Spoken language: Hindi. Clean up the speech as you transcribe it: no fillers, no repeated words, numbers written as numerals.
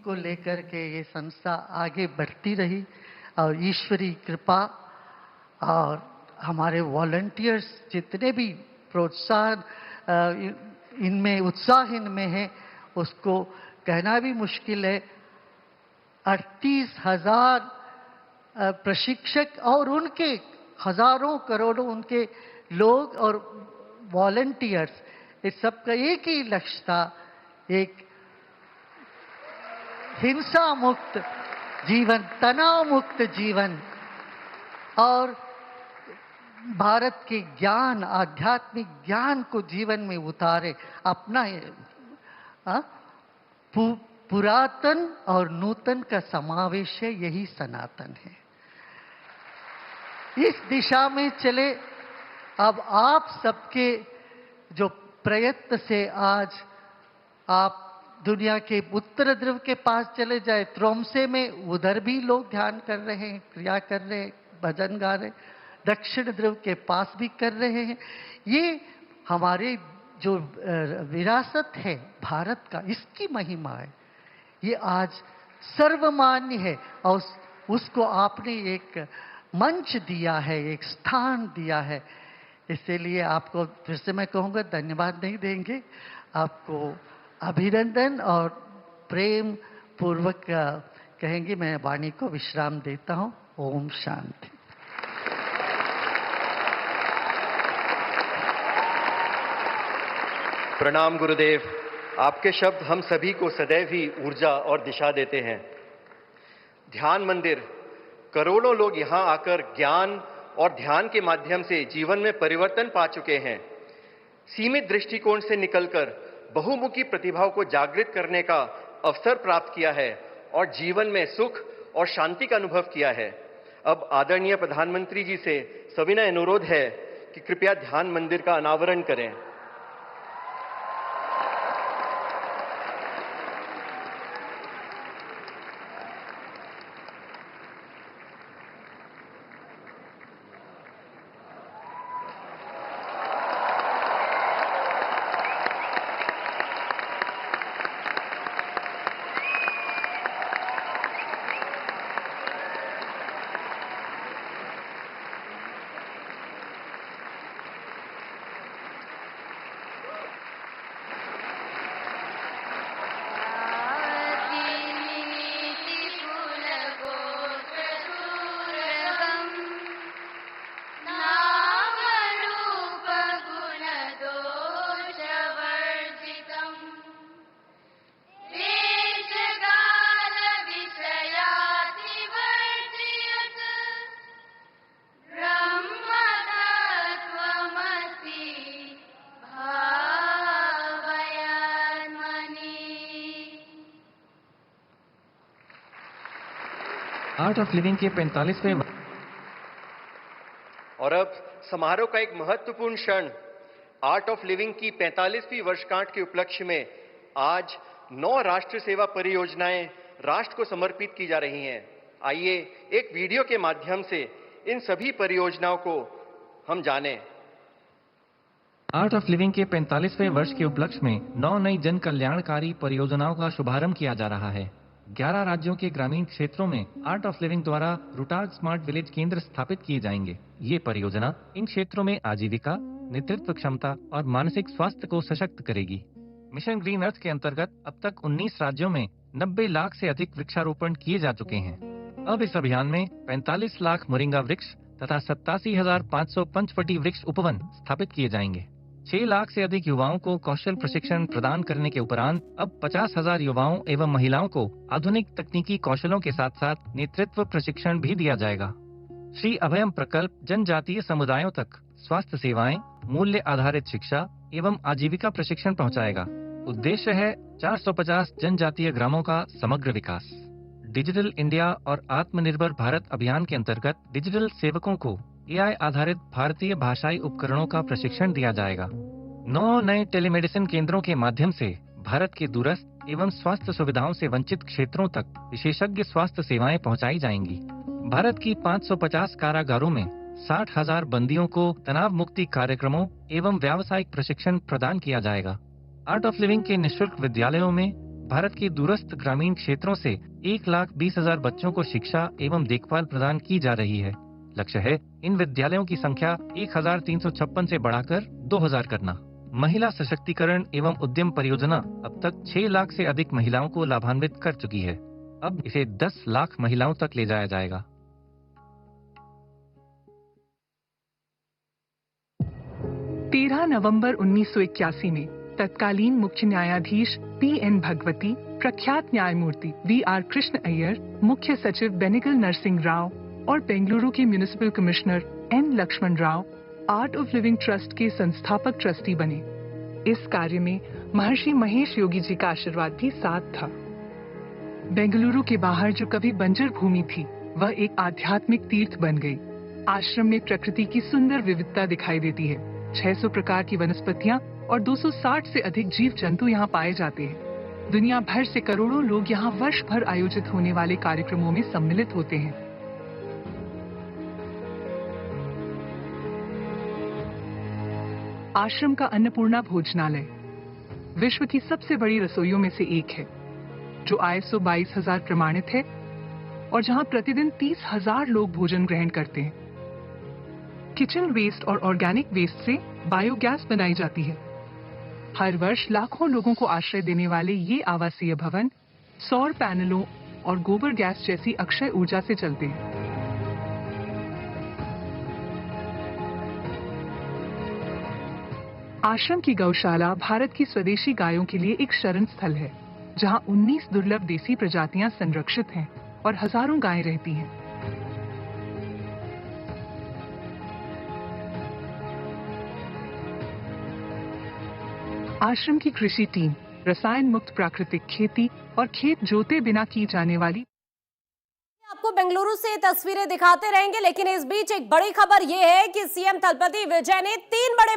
को लेकर के ये संस्था आगे बढ़ती रही और ईश्वरी कृपा और हमारे वॉलंटियर्स जितने भी प्रोत्साहन इनमें उत्साह इनमें है, उसको कहना भी मुश्किल है। 38,000 प्रशिक्षक और उनके हजारों करोड़ों उनके लोग और वॉलंटियर्स, इस सबका एक ही लक्ष्य था, एक हिंसा मुक्त जीवन, तनाव मुक्त जीवन और भारत के ज्ञान, आध्यात्मिक ज्ञान को जीवन में उतारे। अपना पुरातन और नूतन का समावेश है, यही सनातन है। इस दिशा में चले। अब आप सबके जो प्रयत्न से आज आप दुनिया के उत्तर ध्रुव के पास चले जाए, त्रोमसे में, उधर भी लोग ध्यान कर रहे हैं, क्रिया कर रहे हैं, भजन गा रहे हैं, दक्षिण ध्रुव के पास भी कर रहे हैं। ये हमारे जो विरासत है भारत का, इसकी महिमा है, ये आज सर्वमान्य है और उसको आपने एक मंच दिया है, एक स्थान दिया है। इसलिए आपको फिर से मैं कहूँगा, धन्यवाद नहीं देंगे, आपको अभिनंदन और प्रेम पूर्वक कहेंगे। मैं वाणी को विश्राम देता हूँ। ओम शांति। प्रणाम गुरुदेव। आपके शब्द हम सभी को सदैव ही ऊर्जा और दिशा देते हैं। ध्यान मंदिर, करोड़ों लोग यहाँ आकर ज्ञान और ध्यान के माध्यम से जीवन में परिवर्तन पा चुके हैं। सीमित दृष्टिकोण से निकलकर बहुमुखी प्रतिभाओं को जागृत करने का अवसर प्राप्त किया है और जीवन में सुख और शांति का अनुभव किया है। अब आदरणीय प्रधानमंत्री जी से सविनय अनुरोध है कि कृपया ध्यान मंदिर का अनावरण करें। आर्ट ऑफ लिविंग के 45वें और अब समारोह का एक महत्वपूर्ण क्षण, आर्ट ऑफ लिविंग की 45वीं वर्षगांठ के उपलक्ष्य में आज 9 राष्ट्र सेवा परियोजनाएं राष्ट्र को समर्पित की जा रही हैं। आइए एक वीडियो के माध्यम से इन सभी परियोजनाओं को हम जानें। आर्ट ऑफ लिविंग के 45वें वर्ष के उपलक्ष्य में 9 नई जन कल्याणकारी परियोजनाओं का शुभारंभ किया जा रहा है। 11 राज्यों के ग्रामीण क्षेत्रों में आर्ट ऑफ लिविंग द्वारा रुटाग स्मार्ट विलेज केंद्र स्थापित किए जाएंगे। ये परियोजना इन क्षेत्रों में आजीविका, नेतृत्व क्षमता और मानसिक स्वास्थ्य को सशक्त करेगी। मिशन ग्रीन अर्थ के अंतर्गत अब तक 19 राज्यों में 90 लाख से अधिक वृक्षारोपण किए जा चुके हैं। अब इस अभियान में 45 लाख मोरिंगा वृक्ष तथा 87,500 पंचवटी वृक्ष उपवन स्थापित किए जाएंगे। 6 लाख से अधिक युवाओं को कौशल प्रशिक्षण प्रदान करने के उपरांत अब 50,000 युवाओं एवं महिलाओं को आधुनिक तकनीकी कौशलों के साथ साथ नेतृत्व प्रशिक्षण भी दिया जाएगा। श्री अभयम प्रकल्प जनजातीय समुदायों तक स्वास्थ्य सेवाएं, मूल्य आधारित शिक्षा एवं आजीविका प्रशिक्षण पहुंचाएगा। उद्देश्य है 450 जनजातीय ग्रामों का समग्र विकास। डिजिटल इंडिया और आत्मनिर्भर भारत अभियान के अंतर्गत डिजिटल सेवकों को AI आधारित भारतीय भाषाई उपकरणों का प्रशिक्षण दिया जाएगा। 9 नए टेलीमेडिसिन केंद्रों के माध्यम से भारत के दूरस्थ एवं स्वास्थ्य सुविधाओं से वंचित क्षेत्रों तक विशेषज्ञ स्वास्थ्य सेवाएं पहुंचाई जाएंगी। भारत की 550 कारागारों में 60,000 बंदियों को तनाव मुक्ति कार्यक्रमों एवं व्यावसायिक प्रशिक्षण प्रदान किया जाएगा। आर्ट ऑफ लिविंग के निःशुल्क विद्यालयों में भारत के दूरस्थ ग्रामीण क्षेत्रों से 1,20,000 बच्चों को शिक्षा एवं देखभाल प्रदान की जा रही है। लक्ष्य है इन विद्यालयों की संख्या 1,356 से बढ़ाकर 2,000 करना। महिला सशक्तिकरण एवं उद्यम परियोजना अब तक 6 लाख से अधिक महिलाओं को लाभान्वित कर चुकी है। अब इसे 10 लाख महिलाओं तक ले जाया जाएगा। 13 नवंबर 1981 में तत्कालीन मुख्य न्यायाधीश पी.एन. भगवती, प्रख्यात न्यायमूर्ति वी.आर. कृष्ण अय्यर, मुख्य सचिव बेनिगल नरसिंह राव और बेंगलुरु के municipal commissioner N. Lakshman Rao art of living trust के संस्थापक ट्रस्टी बने। इस कार्य में महर्षि महेश योगी जी का आशीर्वाद भी साथ था। बेंगलुरु के बाहर जो कभी बंजर भूमि थी, वह एक आध्यात्मिक तीर्थ बन गई। आश्रम में प्रकृति की सुंदर विविधता दिखाई देती है। 600 प्रकार की वनस्पतियां और 260 से अधिक जीव जंतु यहाँ पाए जाते हैं। दुनिया भर से करोड़ों लोग यहाँ वर्ष भर आयोजित होने वाले कार्यक्रमों में सम्मिलित होते हैं। आश्रम का अन्नपूर्णा भोजनालय विश्व की सबसे बड़ी रसोइयों में से एक है, जो ISO 22,000 प्रमाणित है और जहां प्रतिदिन 30,000 लोग भोजन ग्रहण करते हैं। किचन वेस्ट और ऑर्गेनिक वेस्ट से बायोगैस बनाई जाती है। हर वर्ष लाखों लोगों को आश्रय देने वाले ये आवासीय भवन सौर पैनलों और गोबर गैस जैसी अक्षय ऊर्जा से चलते हैं। आश्रम की गौशाला भारत की स्वदेशी गायों के लिए एक शरण स्थल है, जहां 19 दुर्लभ देसी प्रजातियां संरक्षित हैं और हजारों गायें रहती हैं। आश्रम की कृषि टीम रसायन मुक्त प्राकृतिक खेती और खेत जोते बिना की जाने वाली आपको बेंगलुरु से तस्वीरें दिखाते रहेंगे, लेकिन इस बीच एक बड़ी खबर यह है कि सीएम तलपति विजय ने 3 बड़े